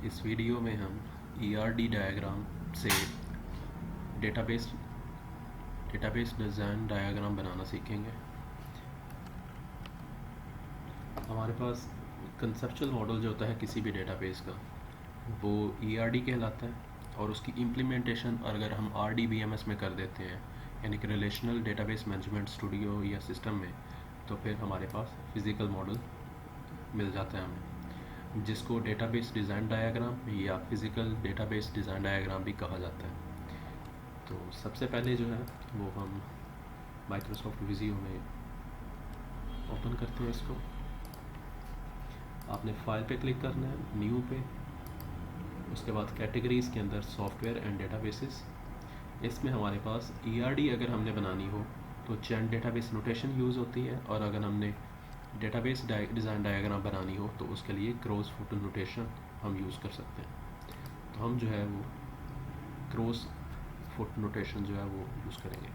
इस वीडियो में हम ERD डायग्राम से डेटाबेस डिज़ाइन डायग्राम बनाना सीखेंगे। हमारे पास कंसेप्चुअल मॉडल जो होता है किसी भी डेटाबेस का वो ERD कहलाता है, और उसकी इम्प्लीमेंटेशन अगर हम RDBMS में कर देते हैं, यानी कि रिलेशनल डेटाबेस मैनेजमेंट स्टूडियो या सिस्टम में, तो फिर हमारे पास फिज़िकल मॉडल मिल जाता है हमें, जिसको डेटाबेस डिज़ाइन डायग्राम या फिज़िकल डेटाबेस डिज़ाइन डायग्राम भी कहा जाता है। तो सबसे पहले जो है वो हम माइक्रोसॉफ्ट विजियो में ओपन करते हैं इसको। आपने फाइल पे क्लिक करना है, न्यू पे, उसके बाद कैटेगरीज़ के अंदर सॉफ्टवेयर एंड डेटाबेसेस। इसमें हमारे पास ERD अगर हमने बनानी हो तो चैन डेटाबेस नोटेशन यूज़ होती है, और अगर हमने डेटाबेस डिज़ाइन डायग्राम बनानी हो तो उसके लिए क्रॉस फुट नोटेशन हम यूज़ कर सकते हैं। तो हम जो है वो क्रॉस फुट नोटेशन जो है वो यूज़ करेंगे।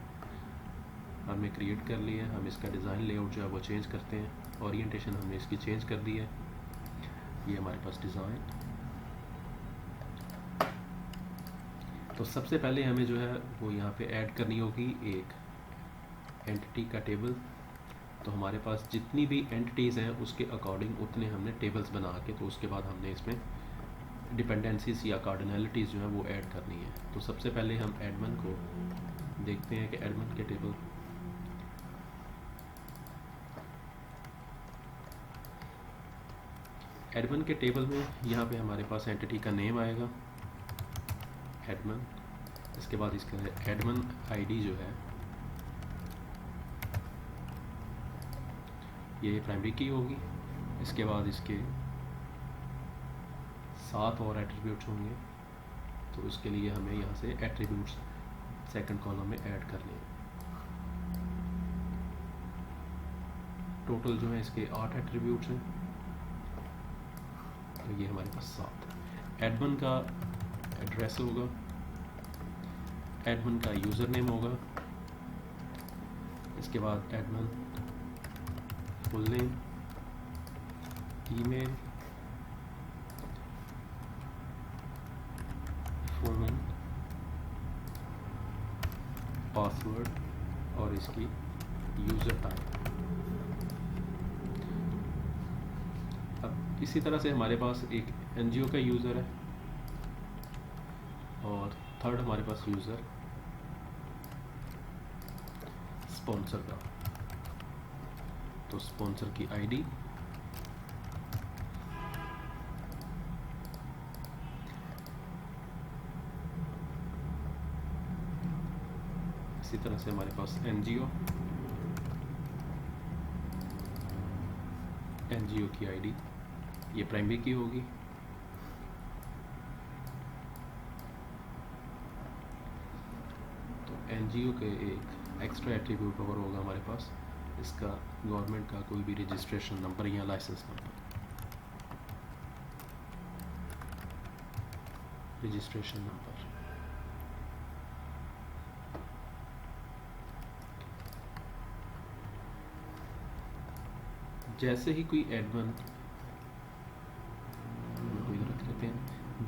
हमने क्रिएट कर लिया है, हम इसका डिज़ाइन लेआउट जो है वो चेंज करते हैं। ओरिएंटेशन हमने इसकी चेंज कर दी है। ये हमारे पास डिज़ाइन। तो सबसे पहले हमें जो है वो यहाँ पे ऐड करनी होगी एक एंटिटी का टेबल। तो हमारे पास जितनी भी एंटिटीज़ हैं उसके अकॉर्डिंग उतने हमने टेबल्स बना के, तो उसके बाद हमने इसमें डिपेंडेंसीज या कार्डिनलिटीज़ जो है वो ऐड करनी है। तो सबसे पहले हम एडमिन को देखते हैं कि एडमिन के टेबल में यहाँ पे हमारे पास एंटिटी का नेम आएगा एडमिन। इसके बाद इसका एडमिन ID जो है ये प्राइमरी की होगी। इसके बाद इसके 7 और एट्रीब्यूट्स होंगे, तो इसके लिए हमें यहाँ से एट्रीब्यूट्स सेकंड कॉलम में ऐड करने हैं। टोटल जो है इसके 8 एट्रीब्यूट्स हैं, तो ये हमारे पास 7। एडमिन का एड्रेस होगा, एडमिन का यूज़र नेम होगा, इसके बाद admin full name, email, phone, password और इसकी यूज़र टाइप। अब इसी तरह से हमारे पास एक NGO का यूज़र है, और थर्ड हमारे पास यूज़र स्पॉन्सर का। तो स्पॉन्सर की ID, इसी तरह से हमारे पास NGO की ID ये प्राइमरी की होगी। तो NGO के एक एक्स्ट्रा एट्रीब्यूट और होगा हमारे पास, इसका गवर्नमेंट का कोई भी रजिस्ट्रेशन नंबर या लाइसेंस नंबर, रजिस्ट्रेशन नंबर। जैसे ही कोई एडमिन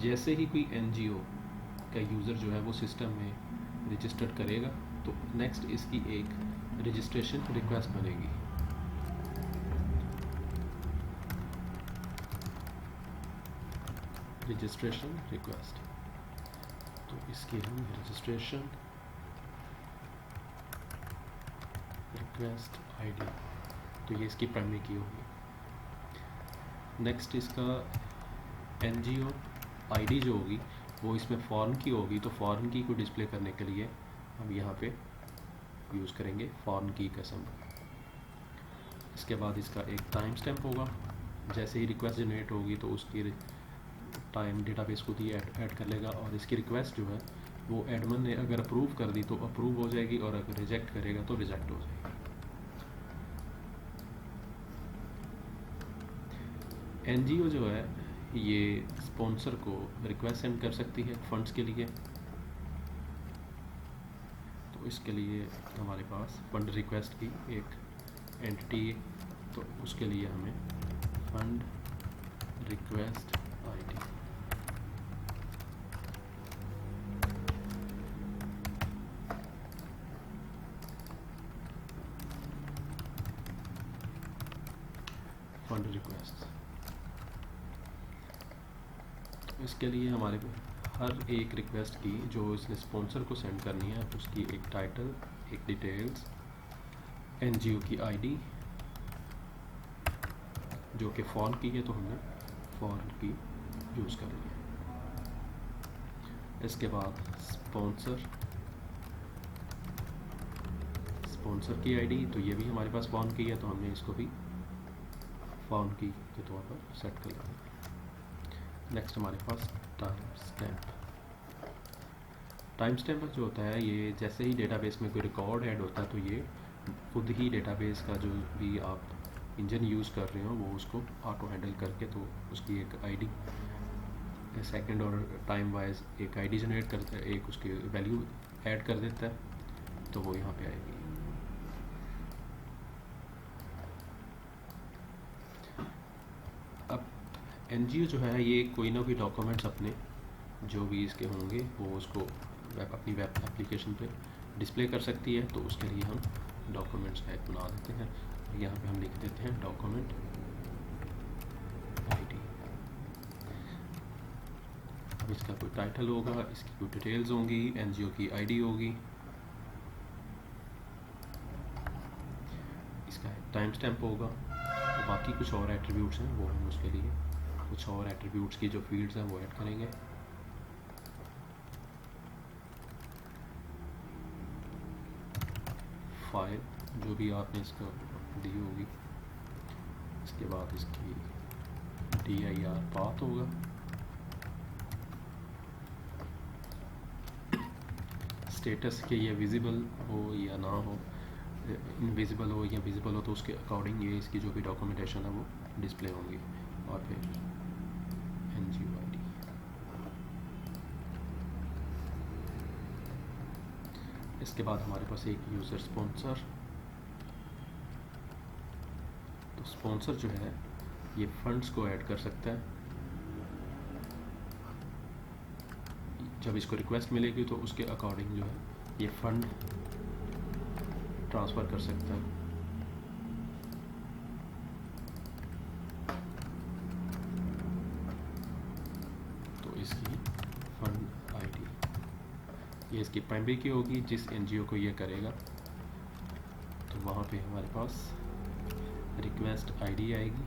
जैसे ही कोई NGO का यूज़र जो है वो सिस्टम में रजिस्टर्ड करेगा, तो नेक्स्ट इसकी एक रजिस्ट्रेशन रिक्वेस्ट बनेगी। रजिस्ट्रेशन रिक्वेस्ट, तो इसकी हम रजिस्ट्रेशन रिक्वेस्ट ID, तो ये इसकी प्राइमरी की होगी। नेक्स्ट इसका NGO ID जो होगी वो इसमें फॉरेन की होगी, तो फॉरेन की को डिस्प्ले करने के लिए हम यहाँ पे यूज़ करेंगे फॉरेन की का सिंबल। इसके बाद इसका एक टाइम स्टैम्प होगा, जैसे ही रिक्वेस्ट जनरेट होगी तो उसकी टाइम डेटाबेस खुद ही ऐड कर लेगा, और इसकी रिक्वेस्ट जो है वो एडमिन ने अगर अप्रूव कर दी तो अप्रूव हो जाएगी, और अगर रिजेक्ट करेगा तो रिजेक्ट हो जाएगी। NGO जो है ये स्पॉन्सर को रिक्वेस्ट सेंड कर सकती है फंड्स के लिए, तो इसके लिए हमारे पास फंड रिक्वेस्ट की एक एंटिटी है, तो उसके लिए हमें fund request ID fund request. इसके लिए हमारे हर एक रिक्वेस्ट की जो इसने स्पॉन्सर को सेंड करनी है उसकी एक टाइटल, एक डिटेल्स, एनजीओ की आईडी जो कि फॉर्म की है तो हमने फॉर्म की यूज़ करनी है। इसके बाद स्पॉन्सर की आईडी, तो ये भी हमारे पास फॉर्म की है तो हमने इसको भी फॉर्म की के तौर पर सेट कर लेंगे। नेक्स्ट हमारे पास टाइम स्टैम्प जो होता है ये जैसे ही डेटाबेस में कोई रिकॉर्ड ऐड होता है तो ये खुद ही डेटाबेस का जो भी आप इंजन यूज़ कर रहे हो वो उसको ऑटो हैंडल करके तो उसकी एक आईडी सेकंड और टाइम वाइज एक आईडी जनरेट कर, एक उसकी वैल्यू ऐड कर देता है तो वो यहाँ पे आएगी। अब एनजीओ जो है ये कोई ना कोई डॉक्यूमेंट्स अपने जो भी इसके होंगे वो उसको अपनी वेब एप्लीकेशन पे डिस्प्ले कर सकती है, तो उसके लिए हम डॉक्यूमेंट्स का एक बना देते हैं। यहाँ पे हम लिख देते हैं डॉक्यूमेंट आईडी। अब इसका कोई टाइटल होगा, इसकी कोई डिटेल्स होंगी, एनजीओ की आईडी होगी, इसका टाइम स्टैम्प होगा, तो बाकी कुछ और एट्रीब्यूट्स हैं वो हम उसके लिए कुछ और एट्रीब्यूट्स की जो फील्ड्स हैं वो ऐड करेंगे। फाइल जो भी आपने इसको दी होगी, इसके बाद इसकी dir पाथ होगा, स्टेटस के ये विजिबल हो या ना हो, इनविजिबल हो या विजिबल हो तो उसके अकॉर्डिंग ये इसकी जो भी डॉक्यूमेंटेशन है वो डिस्प्ले होंगी। और फिर एनजीओ आईडी, इसके बाद हमारे पास एक यूज़र स्पॉन्सर। तो स्पॉन्सर जो है ये फंड्स को ऐड कर सकता है, जब इसको रिक्वेस्ट मिलेगी तो उसके अकॉर्डिंग जो है ये फंड ट्रांसफ़र कर सकता है। तो इसकी फंड आईडी ये इसकी प्राइमरी की होगी, जिस एनजीओ को ये करेगा तो वहाँ पे हमारे पास रिक्वेस्ट आईडी आएगी,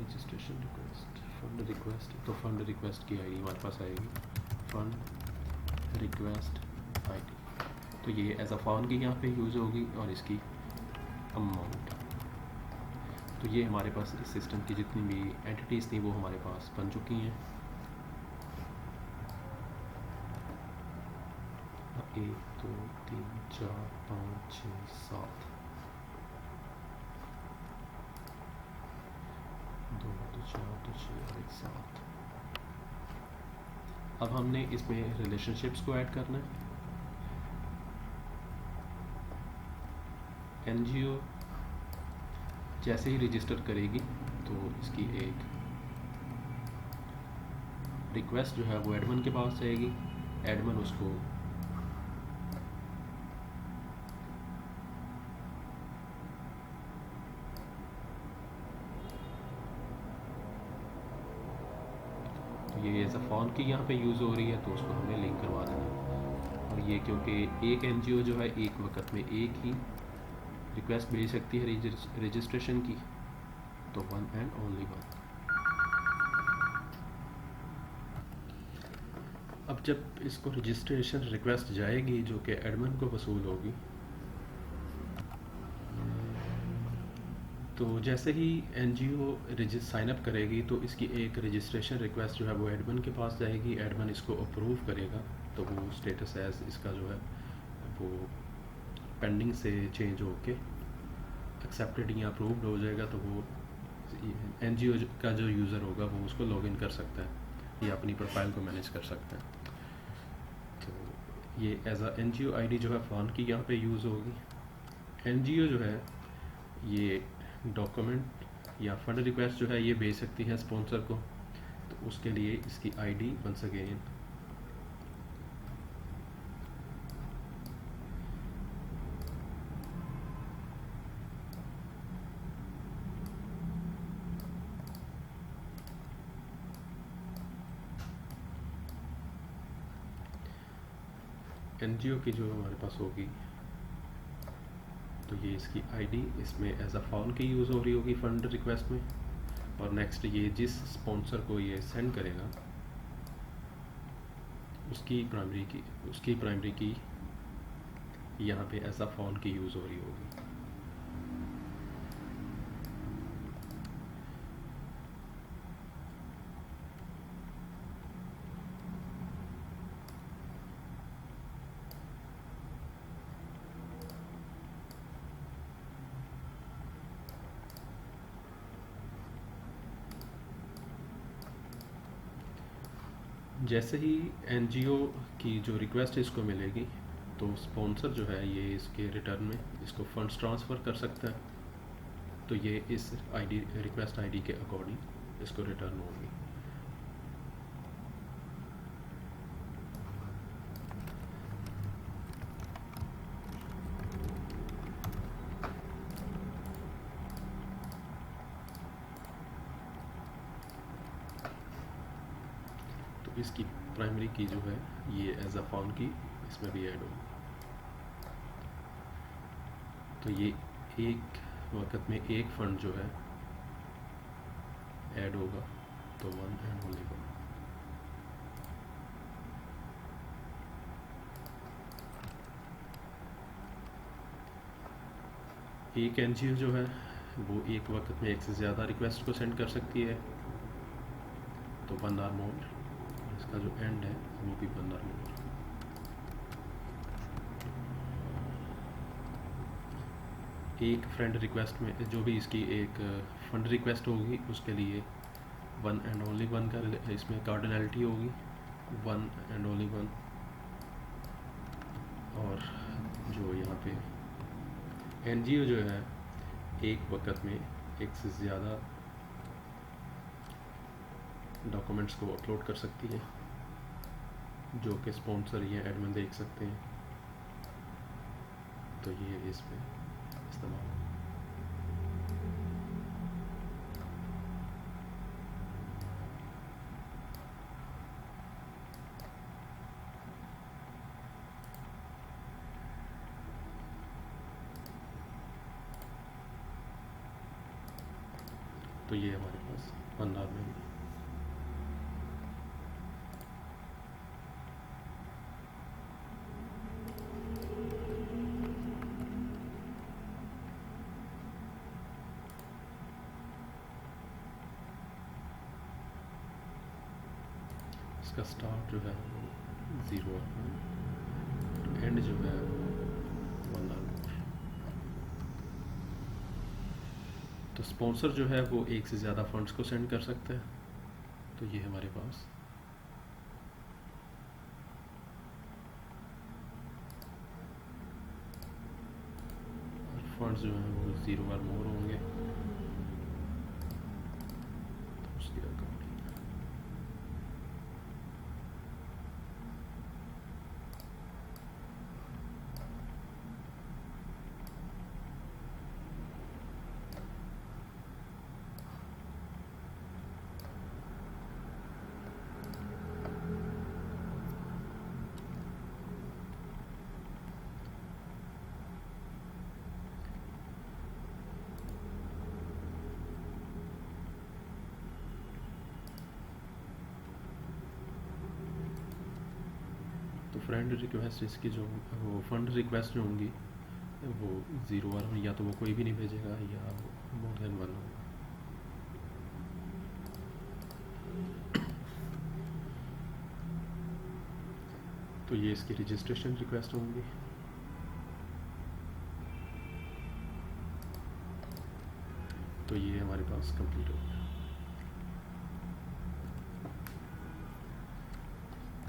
रजिस्ट्रेशन रिक्वेस्ट, फंड रिक्वेस्ट, तो फंड रिक्वेस्ट की आईडी हमारे पास आएगी, फंड रिक्वेस्ट आईडी। तो ये एज अ फॉर्म की यहाँ पे यूज़ होगी और इसकी अमाउंट। तो ये हमारे पास इस सिस्टम की जितनी भी एंटिटीज़ थी वो हमारे पास बन चुकी हैं। 1 2 3 4 5 6 7 2 2 4 2 6 1 7। अब हमने इसमें रिलेशनशिप्स को ऐड करना है। एनजीओ जैसे ही रजिस्टर करेगी तो इसकी एक रिक्वेस्ट जो है वो एडमिन के पास जाएगी, एडमिन उसको ये एज अ फॉर्म की यहाँ पे यूज़ हो रही है तो उसको हमें लिंक करवा देना। और ये क्योंकि एक एनजीओ जो है एक वक्त में एक ही रिक्वेस्ट भेज सकती है रजिस्ट्रेशन की, तो 1 and only 1। अब जब इसको रजिस्ट्रेशन रिक्वेस्ट जाएगी जो कि एडमिन को वसूल होगी, तो जैसे ही एनजीओ साइन अप करेगी तो इसकी एक रजिस्ट्रेशन रिक्वेस्ट जो है वो एडमिन के पास जाएगी, एडमिन इसको अप्रूव करेगा तो वो स्टेटस एज इसका जो है वो पेंडिंग से चेंज होके एक्सेप्टेड या अप्रूव्ड हो जाएगा, तो वो एनजीओ का जो यूज़र होगा वो उसको लॉगिन कर सकता है या अपनी प्रोफाइल को मैनेज कर सकता है। तो ये एज अ एनजीओ आईडी जो है फॉर्म की यहाँ पे यूज़ होगी। एनजीओ जो है ये डॉक्यूमेंट या फंड रिक्वेस्ट जो है ये भेज सकती है स्पॉन्सर को, तो उसके लिए इसकी आईडी वंस अगेन एनजीओ की जो हमारे पास होगी, तो ये इसकी आईडी इसमें एज अ फाउंड की यूज़ हो रही होगी फ़ंड रिक्वेस्ट में। और नेक्स्ट ये जिस स्पॉन्सर को ये सेंड करेगा उसकी प्राइमरी की यहाँ पे एज अ फाउंड की यूज़ हो रही होगी। जैसे ही एनजीओ की जो रिक्वेस्ट इसको मिलेगी, तो स्पॉन्सर जो है ये इसके रिटर्न में इसको फंड्स ट्रांसफ़र कर सकता है। तो ये इस आईडी रिक्वेस्ट आईडी के अकॉर्डिंग इसको रिटर्न होगी। तो इसकी प्राइमरी की जो है ये एज अ फाउंड की इसमें भी ऐड होगी। तो ये एक वक्त में एक फंड जो है ऐड होगा, तो वन एंड ओनली वन। एक एनजीओ जो है वो एक वक्त में एक से ज़्यादा रिक्वेस्ट को सेंड कर सकती है, तो वन आर मोर। इसका जो एंड है वो भी वन आर मोर। एक फ्रेंड रिक्वेस्ट में जो भी इसकी एक फंड रिक्वेस्ट होगी उसके लिए वन एंड ओनली वन का इसमें कार्डिनलिटी होगी, वन एंड ओनली वन। और जो यहाँ पे एनजीओ जो है एक वक्त में एक से ज़्यादा डॉक्यूमेंट्स को अपलोड कर सकती है, जो कि स्पॉन्सर या एडमिन देख सकते हैं। तो ये इसमें इस्तेमाल। तो ये हमारे पास 15 में इसका स्टार्ट जो है 0 एंड जो है 1 आवर। तो स्पॉन्सर जो है वो एक से ज़्यादा फंड्स को सेंड कर सकता है। तो ये हमारे पास फंड्स जो हैं वो 0 और मोर होंगे, तो उसके अकॉर्डिंग तो फ्रेंड रिक्वेस्ट इसकी जो वो फंड रिक्वेस्ट जो होंगी वो 0 और या तो वो कोई भी नहीं भेजेगा या मोर देन 1 होगा। तो ये इसकी रजिस्ट्रेशन रिक्वेस्ट होंगी। तो ये हमारे पास कंप्लीट हो गया।